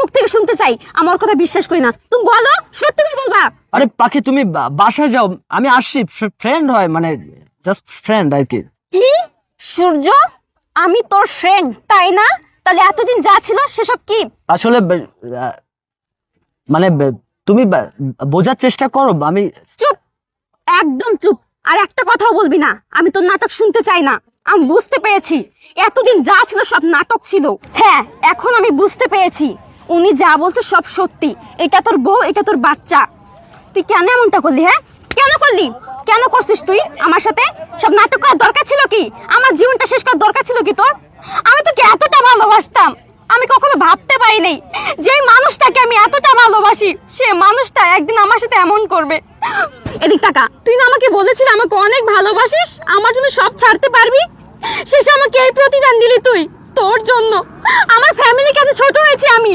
মুখ থেকে শুনতে চাই, আমার কথা বিশ্বাস করি না। তুমি বলো, সত্যি কিছু বলবা। আরে পাখি তুমি বাসায় যাও, আমি আসছি, ফ্রেন্ড হয় মানে জাস্ট ফ্রেন্ড আর কি। কি সূর্য, আমি তোর ফ্রেন্ড তাই না? তাহলে এতদিন যা ছিল সেসব কি? আসলে মানে তুমি বোঝার চেষ্টা করো। আমি চুপ, একদম চুপ। আর একটা কথাও বলবি না, আমি তোর নাটক শুনতে চাই না। আমি বুঝতে পেরেছি এতদিন যা ছিল সব নাটক ছিল। হ্যাঁ, এখন আমি বুঝতে পেরেছি উনি যা বলছে সব সত্যি। এটা তোর বউ, এটা তোর বাচ্চা। তুই কেন এমনটা করলি? হ্যাঁ, কেন করলি? কেন করছিস তুই আমার সাথে? সব নাটক করার দরকার ছিল কি? আমার জীবনটা শেষ করার দরকার ছিল কি তোর? আমি তোকে এতটা ভালোবাসতাম, আমি কখনো ভাবতে পারি নাই যে মানুষটাকে আমি এতটা ভালোবাসি সে মানুষটা একদিন আমার সাথে এমন করবে। এদিক টাকা, তুই না আমাকে বলেছিলি আমাকে অনেক ভালোবাসিস, আমার জন্য সব ছাড়তে পারবি। শেষে আমাকে এই প্রতিদান দিলি তুই। তোর জন্য আমার ফ্যামিলির কাছে ছোট হয়েছি আমি।